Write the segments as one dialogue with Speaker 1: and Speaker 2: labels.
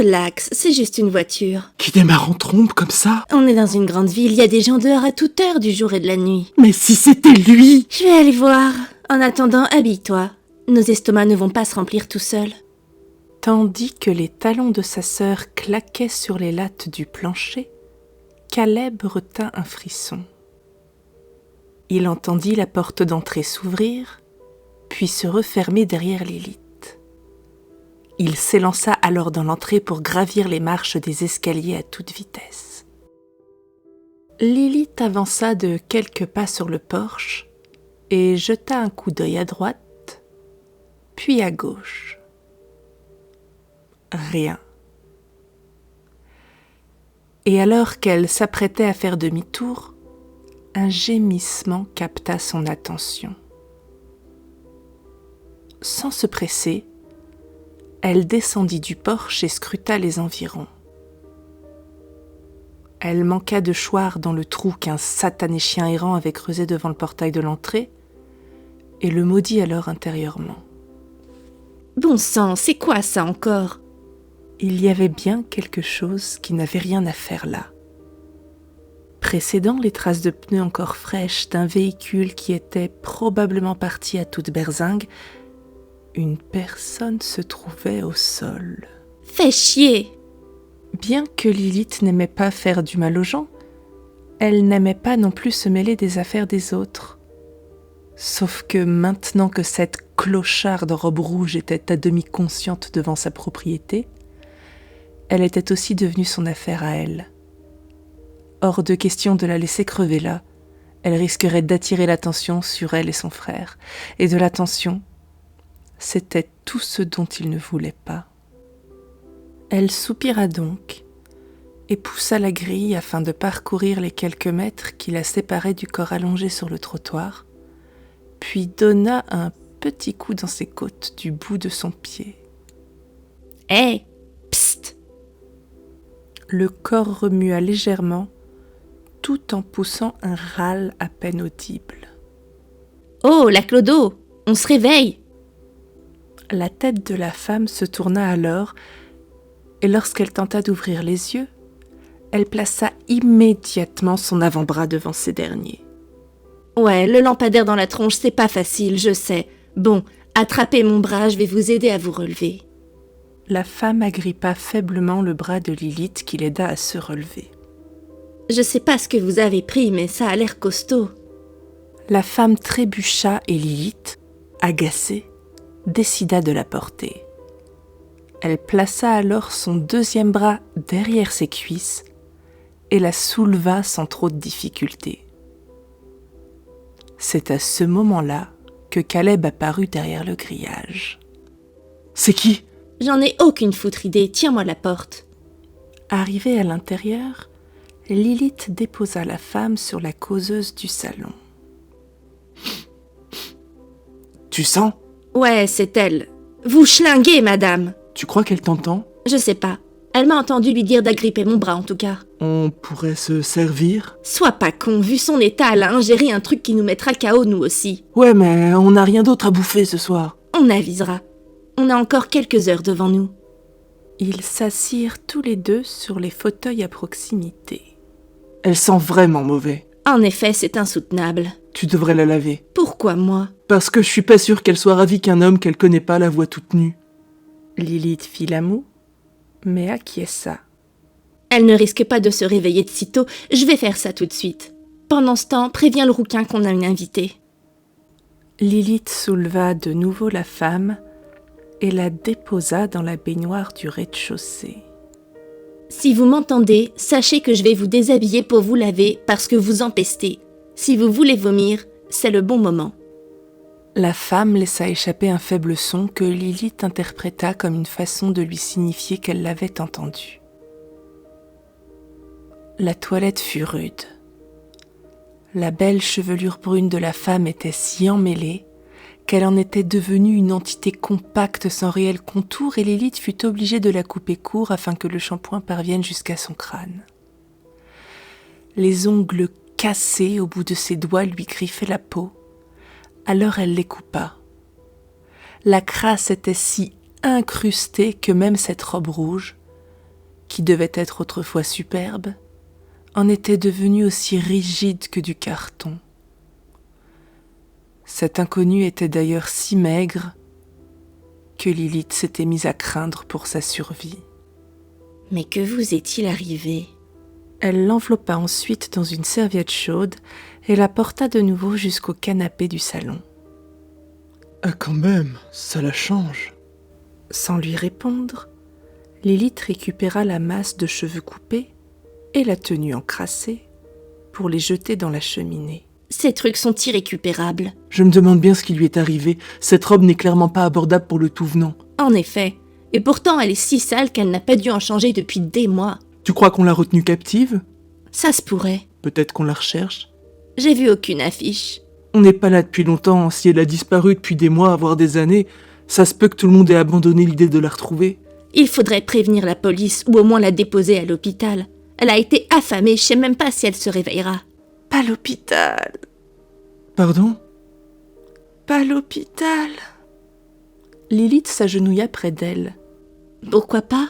Speaker 1: Relax, c'est juste une voiture.
Speaker 2: Qui démarre en trombe comme ça?
Speaker 1: On est dans une grande ville, il y a des gens dehors à toute heure du jour et de la nuit.
Speaker 2: Mais si c'était lui!
Speaker 1: Je vais aller voir. En attendant, habille-toi. Nos estomacs ne vont pas se remplir tout seuls.
Speaker 3: Tandis que les talons de sa sœur claquaient sur les lattes du plancher, Caleb retint un frisson. Il entendit la porte d'entrée s'ouvrir, puis se refermer derrière Lilith. Il s'élança alors dans l'entrée pour gravir les marches des escaliers à toute vitesse. Lilith avança de quelques pas sur le porche et jeta un coup d'œil à droite, puis à gauche. Rien. Et alors qu'elle s'apprêtait à faire demi-tour, un gémissement capta son attention. Sans se presser, elle descendit du porche et scruta les environs. Elle manqua de choir dans le trou qu'un satané chien errant avait creusé devant le portail de l'entrée et le maudit alors intérieurement.
Speaker 1: Bon sang, c'est quoi ça encore?
Speaker 3: Il y avait bien quelque chose qui n'avait rien à faire là. Précédant les traces de pneus encore fraîches d'un véhicule qui était probablement parti à toute berzingue, une personne se trouvait au sol.
Speaker 1: Fais chier!
Speaker 3: Bien que Lilith n'aimait pas faire du mal aux gens, elle n'aimait pas non plus se mêler des affaires des autres. Sauf que maintenant que cette clocharde robe rouge était à demi consciente devant sa propriété, elle était aussi devenue son affaire à elle. Hors de question de la laisser crever là, elle risquerait d'attirer l'attention sur elle et son frère. Et de l'attention, c'était tout ce dont il ne voulait pas. Elle soupira donc et poussa la grille afin de parcourir les quelques mètres qui la séparaient du corps allongé sur le trottoir, puis donna un petit coup dans ses côtes du bout de son pied.
Speaker 1: Hé! Hey, psst!
Speaker 3: Le corps remua légèrement, tout en poussant un râle à peine audible.
Speaker 1: Oh, la clodo! On se réveille!
Speaker 3: La tête de la femme se tourna alors, et lorsqu'elle tenta d'ouvrir les yeux, elle plaça immédiatement son avant-bras devant ces derniers.
Speaker 1: Ouais, le lampadaire dans la tronche, c'est pas facile, je sais. Bon, attrapez mon bras, je vais vous aider à vous relever.
Speaker 3: La femme agrippa faiblement le bras de Lilith qui l'aida à se relever.
Speaker 1: Je sais pas ce que vous avez pris, mais ça a l'air costaud.
Speaker 3: La femme trébucha et Lilith, agacée, décida de la porter. Elle plaça alors son deuxième bras derrière ses cuisses et la souleva sans trop de difficulté. C'est à ce moment-là que Caleb apparut derrière le grillage.
Speaker 2: « C'est qui ?»
Speaker 1: J'en ai aucune foutre idée, tiens-moi la porte.
Speaker 3: Arrivée à l'intérieur, Lilith déposa la femme sur la causeuse du salon.
Speaker 2: « Tu sens ?»
Speaker 1: Ouais, c'est elle. Vous schlinguez, madame.
Speaker 2: Tu crois qu'elle t'entend?
Speaker 1: Je sais pas. Elle m'a entendu lui dire d'agripper mon bras, en tout cas.
Speaker 2: On pourrait se servir?
Speaker 1: Sois pas con, vu son état, elle a ingéré un truc qui nous mettra KO, nous aussi.
Speaker 2: Ouais, mais on n'a rien d'autre à bouffer ce soir.
Speaker 1: On avisera. On a encore quelques heures devant nous.
Speaker 3: Ils s'assirent tous les deux sur les fauteuils à proximité.
Speaker 2: Elle sent vraiment mauvais.
Speaker 1: En effet, c'est insoutenable.
Speaker 2: Tu devrais la laver.
Speaker 1: Pourquoi moi?
Speaker 2: Parce que je suis pas sûr qu'elle soit ravie qu'un homme qu'elle connaît pas la voie toute nue.
Speaker 3: Lilith fit la moue, mais acquiesça.
Speaker 1: Elle ne risque pas de se réveiller de sitôt, je vais faire ça tout de suite. Pendant ce temps, préviens le rouquin qu'on a une invitée.
Speaker 3: Lilith souleva de nouveau la femme et la déposa dans la baignoire du rez-de-chaussée.
Speaker 1: Si vous m'entendez, sachez que je vais vous déshabiller pour vous laver parce que vous empestez. Si vous voulez vomir, c'est le bon moment.
Speaker 3: La femme laissa échapper un faible son que Lilith interpréta comme une façon de lui signifier qu'elle l'avait entendu. La toilette fut rude. La belle chevelure brune de la femme était si emmêlée qu'elle en était devenue une entité compacte sans réel contour et Lilith fut obligée de la couper court afin que le shampoing parvienne jusqu'à son crâne. Les ongles cassés au bout de ses doigts lui griffaient la peau, alors elle les coupa. La crasse était si incrustée que même cette robe rouge, qui devait être autrefois superbe, en était devenu aussi rigide que du carton. Cet inconnu était d'ailleurs si maigre que Lilith s'était mise à craindre pour sa survie.
Speaker 1: Mais que vous est-il arrivé ?
Speaker 3: Elle l'enveloppa ensuite dans une serviette chaude et la porta de nouveau jusqu'au canapé du salon.
Speaker 2: Ah quand même, ça la change.
Speaker 3: Sans lui répondre, Lilith récupéra la masse de cheveux coupés et la tenue encrassée pour les jeter dans la cheminée.
Speaker 1: Ces trucs sont irrécupérables.
Speaker 2: Je me demande bien ce qui lui est arrivé. Cette robe n'est clairement pas abordable pour le tout venant.
Speaker 1: En effet. Et pourtant, elle est si sale qu'elle n'a pas dû en changer depuis des mois.
Speaker 2: Tu crois qu'on l'a retenue captive ?
Speaker 1: Ça se pourrait.
Speaker 2: Peut-être qu'on la recherche ?
Speaker 1: J'ai vu aucune affiche.
Speaker 2: On n'est pas là depuis longtemps. Si elle a disparu depuis des mois, voire des années, ça se peut que tout le monde ait abandonné l'idée de la retrouver.
Speaker 1: Il faudrait prévenir la police ou au moins la déposer à l'hôpital. Elle a été affamée, je sais même pas si elle se réveillera.
Speaker 3: Pas l'hôpital.
Speaker 2: Pardon ?
Speaker 3: Pas l'hôpital. Lilith s'agenouilla près d'elle.
Speaker 1: Pourquoi pas ?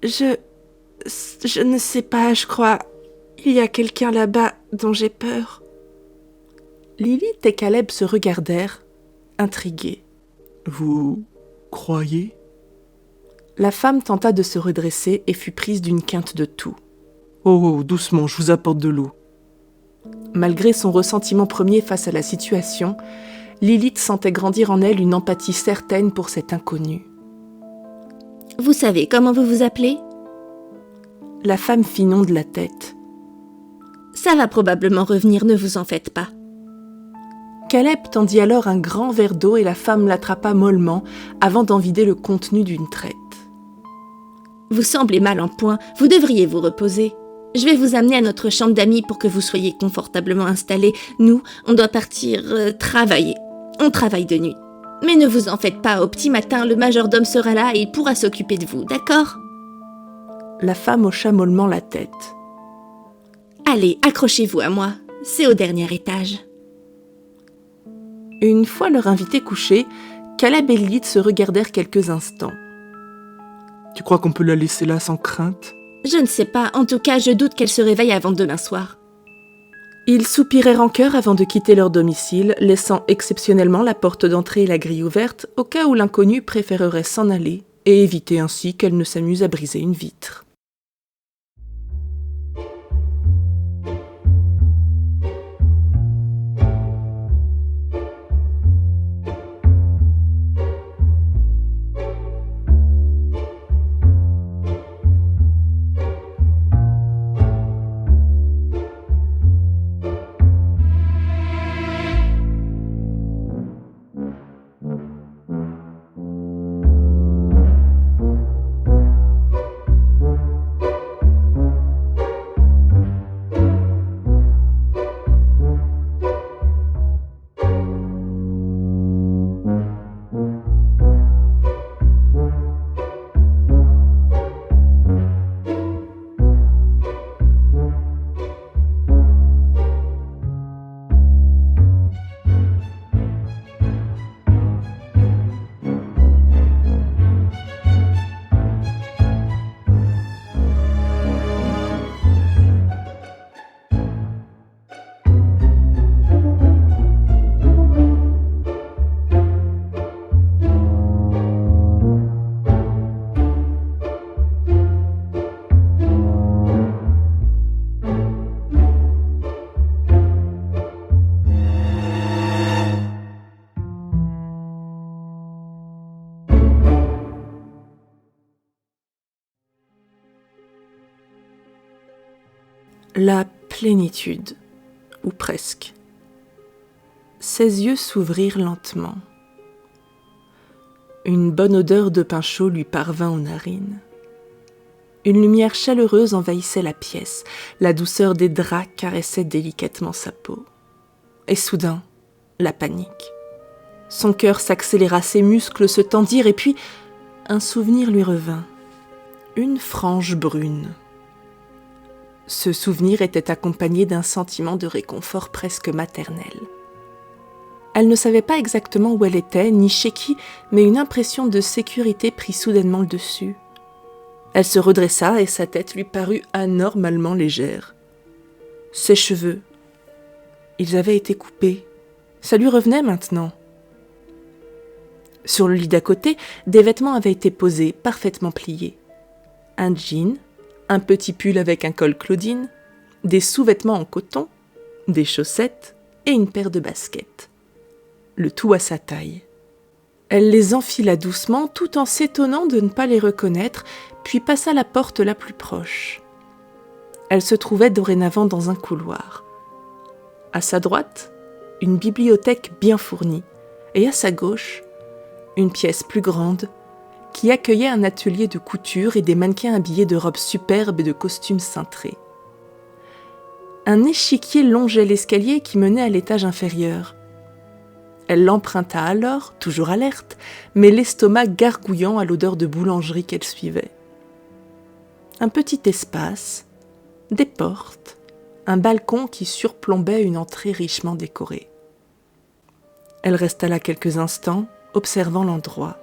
Speaker 3: Je ne sais pas, je crois. Il y a quelqu'un là-bas dont j'ai peur. Lilith et Caleb se regardèrent, intrigués.
Speaker 2: Vous croyez ?
Speaker 3: La femme tenta de se redresser et fut prise d'une quinte de toux.
Speaker 2: Oh, doucement, je vous apporte de l'eau.
Speaker 3: Malgré son ressentiment premier face à la situation, Lilith sentait grandir en elle une empathie certaine pour cet inconnu.
Speaker 1: Vous savez comment vous vous appelez ?
Speaker 3: La femme fit non de la tête.
Speaker 1: Ça va probablement revenir, ne vous en faites pas.
Speaker 3: Caleb tendit alors un grand verre d'eau et la femme l'attrapa mollement avant d'en vider le contenu d'une traite.
Speaker 1: Vous semblez mal en point, vous devriez vous reposer. Je vais vous amener à notre chambre d'amis pour que vous soyez confortablement installés. Nous, on doit partir travailler. On travaille de nuit. Mais ne vous en faites pas, au petit matin, le majordome sera là et il pourra s'occuper de vous, d'accord ?
Speaker 3: La femme hocha mollement la tête.
Speaker 1: Allez, accrochez-vous à moi, c'est au dernier étage.
Speaker 3: Une fois leur invité couché, Caleb et Lilith se regardèrent quelques instants.
Speaker 2: Tu crois qu'on peut la laisser là sans crainte ?
Speaker 1: Je ne sais pas, en tout cas, je doute qu'elle se réveille avant demain soir.
Speaker 3: Ils soupirèrent en chœur avant de quitter leur domicile, laissant exceptionnellement la porte d'entrée et la grille ouverte, au cas où l'inconnu préférerait s'en aller et éviter ainsi qu'elle ne s'amuse à briser une vitre. La plénitude, ou presque. Ses yeux s'ouvrirent lentement. Une bonne odeur de pain chaud lui parvint aux narines. Une lumière chaleureuse envahissait la pièce, la douceur des draps caressait délicatement sa peau. Et soudain, la panique. Son cœur s'accéléra, ses muscles se tendirent, et puis un souvenir lui revint. Une frange brune. Ce souvenir était accompagné d'un sentiment de réconfort presque maternel. Elle ne savait pas exactement où elle était, ni chez qui, mais une impression de sécurité prit soudainement le dessus. Elle se redressa et sa tête lui parut anormalement légère. Ses cheveux, ils avaient été coupés. Ça lui revenait maintenant. Sur le lit d'à côté, des vêtements avaient été posés, parfaitement pliés. Un jean, un petit pull avec un col Claudine, des sous-vêtements en coton, des chaussettes et une paire de baskets. Le tout à sa taille. Elle les enfila doucement tout en s'étonnant de ne pas les reconnaître, puis passa la porte la plus proche. Elle se trouvait dorénavant dans un couloir. À sa droite, une bibliothèque bien fournie, et à sa gauche, une pièce plus grande qui accueillait un atelier de couture et des mannequins habillés de robes superbes et de costumes cintrés. Un échiquier longeait l'escalier qui menait à l'étage inférieur. Elle l'emprunta alors, toujours alerte, mais l'estomac gargouillant à l'odeur de boulangerie qu'elle suivait. Un petit espace, des portes, un balcon qui surplombait une entrée richement décorée. Elle resta là quelques instants, observant l'endroit.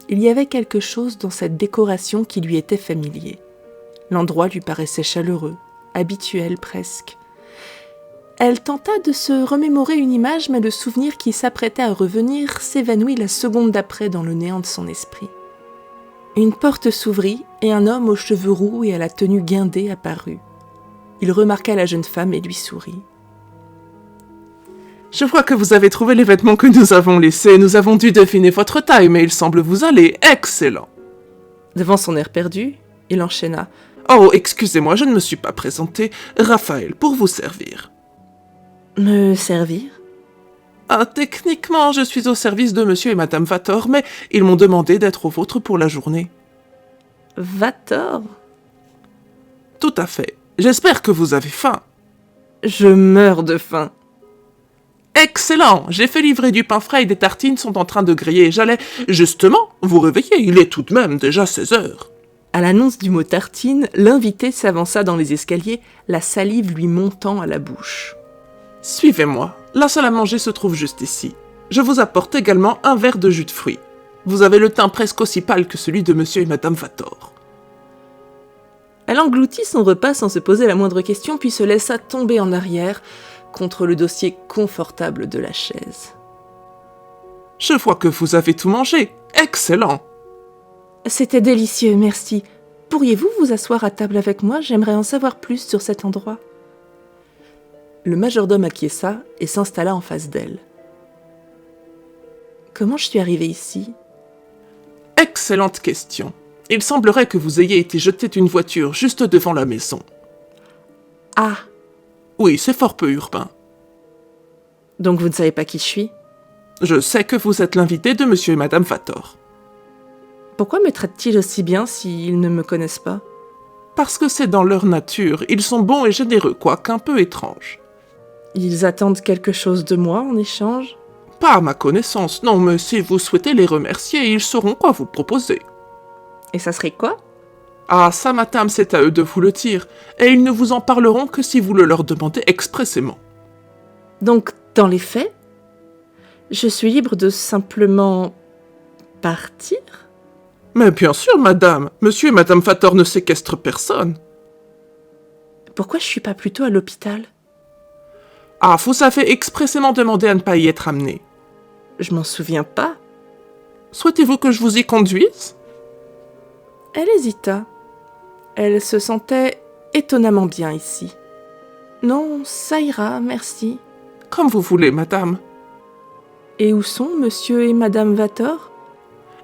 Speaker 3: Il y avait quelque chose dans cette décoration qui lui était familier. L'endroit lui paraissait chaleureux, habituel presque. Elle tenta de se remémorer une image, mais le souvenir qui s'apprêtait à revenir s'évanouit la seconde d'après dans le néant de son esprit. Une porte s'ouvrit et un homme aux cheveux roux et à la tenue guindée apparut. Il remarqua la jeune femme et lui sourit.
Speaker 2: Je vois que vous avez trouvé les vêtements que nous avons laissés. Nous avons dû deviner votre taille, mais il semble vous aller. Excellent.
Speaker 3: Devant son air perdu, il enchaîna.
Speaker 2: Oh, excusez-moi, je ne me suis pas présenté. Raphaël, pour vous servir.
Speaker 3: Me servir ?
Speaker 2: Ah, techniquement, je suis au service de monsieur et madame Vator, mais ils m'ont demandé d'être au vôtre pour la journée.
Speaker 3: Vator ?
Speaker 2: Tout à fait. J'espère que vous avez faim.
Speaker 3: Je meurs de faim.
Speaker 2: Excellent! J'ai fait livrer du pain frais et des tartines sont en train de griller. J'allais justement vous réveiller. Il est tout de même déjà 16 heures.
Speaker 3: À l'annonce du mot tartine, l'invité s'avança dans les escaliers, la salive lui montant à la bouche.
Speaker 2: Suivez-moi. La salle à manger se trouve juste ici. Je vous apporte également un verre de jus de fruits. Vous avez le teint presque aussi pâle que celui de monsieur et madame Vator.
Speaker 3: Elle engloutit son repas sans se poser la moindre question, puis se laissa tomber en arrière contre le dossier confortable de la chaise.
Speaker 2: Je vois que vous avez tout mangé. Excellent!
Speaker 3: C'était délicieux, merci. Pourriez-vous vous asseoir à table avec moi ? J'aimerais en savoir plus sur cet endroit. Le majordome acquiesça et s'installa en face d'elle. Comment je suis arrivée ici ?
Speaker 2: Excellente question. Il semblerait que vous ayez été jeté d'une voiture juste devant la maison.
Speaker 3: Ah !
Speaker 2: Oui, c'est fort peu urbain.
Speaker 3: Donc vous ne savez pas qui je suis ?
Speaker 2: Je sais que vous êtes l'invité de monsieur et madame Vator.
Speaker 3: Pourquoi me traitent-ils aussi bien s'ils ne me connaissent pas ?
Speaker 2: Parce que c'est dans leur nature. Ils sont bons et généreux, quoique un peu étranges.
Speaker 3: Ils attendent quelque chose de moi en échange ?
Speaker 2: Pas à ma connaissance, non, mais si vous souhaitez les remercier, ils sauront quoi vous proposer.
Speaker 3: Et ça serait quoi ?
Speaker 2: Ah, ça, madame, c'est à eux de vous le dire, et ils ne vous en parleront que si vous le leur demandez expressément.
Speaker 3: Donc, dans les faits, je suis libre de simplement partir ?
Speaker 2: Mais bien sûr, madame, monsieur et madame Vator ne séquestrent personne.
Speaker 3: Pourquoi je suis pas plutôt à l'hôpital ?
Speaker 2: Ah, vous avez expressément demandé à ne pas y être amené.
Speaker 3: Je m'en souviens pas.
Speaker 2: Souhaitez-vous que je vous y conduise ?
Speaker 3: Elle hésita. Elle se sentait étonnamment bien ici. Non, ça ira, merci.
Speaker 2: Comme vous voulez, madame.
Speaker 3: Et où sont monsieur et madame Vator ?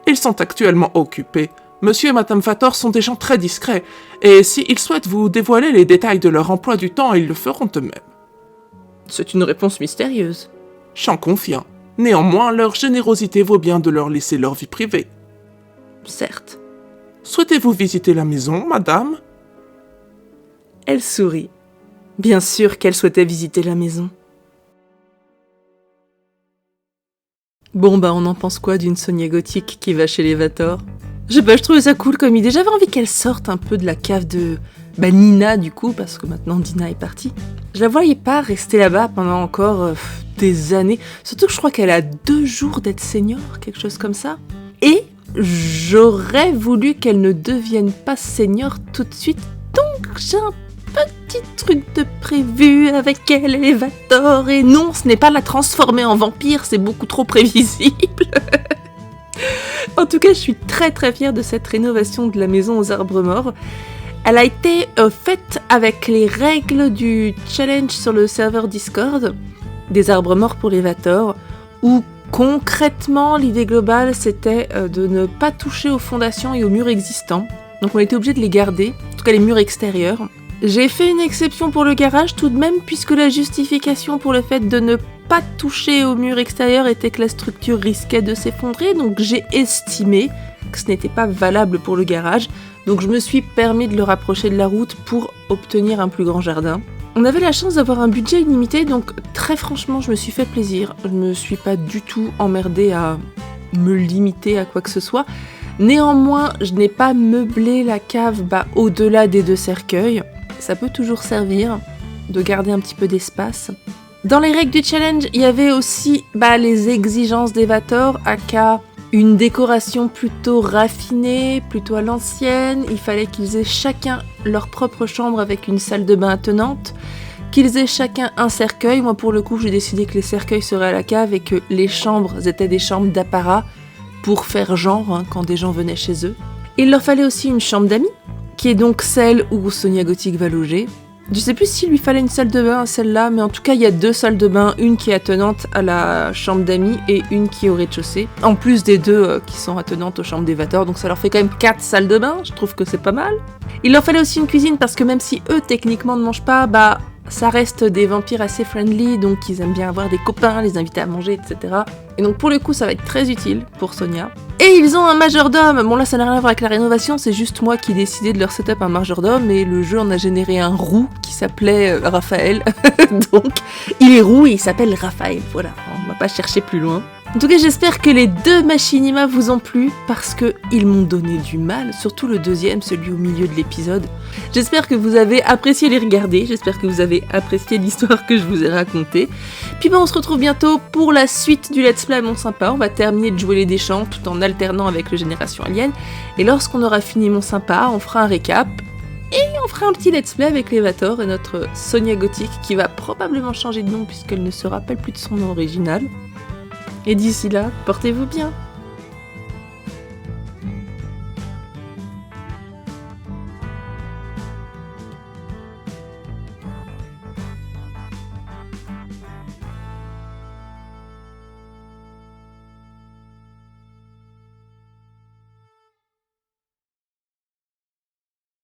Speaker 2: Ils sont actuellement occupés. Monsieur et madame Vator sont des gens très discrets, et s'ils souhaitent vous dévoiler les détails de leur emploi du temps, ils le feront eux-mêmes.
Speaker 3: C'est une réponse mystérieuse.
Speaker 2: J'en conviens. Néanmoins, leur générosité vaut bien de leur laisser leur vie privée.
Speaker 3: Certes.
Speaker 2: Souhaitez-vous visiter la maison, madame ?
Speaker 3: Elle sourit. Bien sûr qu'elle souhaitait visiter la maison. Bon on en pense quoi d'une Sonia gothique qui va chez les Vator ? Je trouvais ça cool comme idée. J'avais envie qu'elle sorte un peu de la cave de Nina du coup, parce que maintenant Dina est partie. Je la voyais pas rester là-bas pendant encore des années. Surtout que je crois qu'elle a 2 jours d'être senior, quelque chose comme ça. Et j'aurais voulu qu'elle ne devienne pas senior tout de suite, donc j'ai un petit truc de prévu avec elle, Elevator, et non, ce n'est pas la transformer en vampire, c'est beaucoup trop prévisible. En tout cas, je suis très très fière de cette rénovation de la maison aux arbres morts. Elle a été faite avec les règles du challenge sur le serveur Discord des arbres morts pour Elevator, où concrètement, l'idée globale, c'était de ne pas toucher aux fondations et aux murs existants. Donc on était obligé de les garder, en tout cas les murs extérieurs. J'ai fait une exception pour le garage tout de même, puisque la justification pour le fait de ne pas toucher aux murs extérieurs était que la structure risquait de s'effondrer, donc j'ai estimé que ce n'était pas valable pour le garage, donc je me suis permis de le rapprocher de la route pour obtenir un plus grand jardin. On avait la chance d'avoir un budget illimité, donc très franchement, je me suis fait plaisir. Je me suis pas du tout emmerdée à me limiter à quoi que ce soit. Néanmoins, je n'ai pas meublé la cave au-delà des 2 cercueils. Ça peut toujours servir de garder un petit peu d'espace. Dans les règles du challenge, il y avait aussi les exigences d'Elevator, aka une décoration plutôt raffinée, plutôt à l'ancienne. Il fallait qu'ils aient chacun leur propre chambre avec une salle de bain attenante, qu'ils aient chacun un cercueil. Moi, pour le coup, j'ai décidé que les cercueils seraient à la cave et que les chambres étaient des chambres d'apparat pour faire genre quand des gens venaient chez eux. Il leur fallait aussi une chambre d'amis, qui est donc celle où Sonia Gothic va loger. Je sais plus s'il lui fallait une salle de bain à celle-là, mais en tout cas, il y a 2 salles de bain, une qui est attenante à la chambre d'amis et une qui est au rez-de-chaussée, en plus des 2 qui sont attenantes aux chambres d'Elevator, donc ça leur fait quand même 4 salles de bain, je trouve que c'est pas mal. Il leur fallait aussi une cuisine, parce que même si eux, techniquement, ne mangent pas, ça reste des vampires assez friendly, donc ils aiment bien avoir des copains, les inviter à manger, etc. Et donc pour le coup, ça va être très utile pour Sonia. Et ils ont un majordome. Bon là, ça n'a rien à voir avec la rénovation, c'est juste moi qui ai décidé de leur setup un majordome, et le jeu en a généré un roux qui s'appelait Raphaël. Donc il est roux et il s'appelle Raphaël, voilà, on va pas chercher plus loin. En tout cas, j'espère que les 2 machinima vous ont plu, parce que ils m'ont donné du mal, surtout le 2e, celui au milieu de l'épisode. J'espère que vous avez apprécié les regarder, j'espère que vous avez apprécié l'histoire que je vous ai racontée. Puis on se retrouve bientôt pour la suite du Let's Play Mon Sympa. On va terminer de jouer les Deschamps tout en alternant avec le Génération Alien. Et lorsqu'on aura fini Mon Sympa, on fera un récap. Et on fera un petit let's play avec Elevator et notre Sonia Gothic qui va probablement changer de nom puisqu'elle ne se rappelle plus de son nom original. Et d'ici là, portez-vous bien.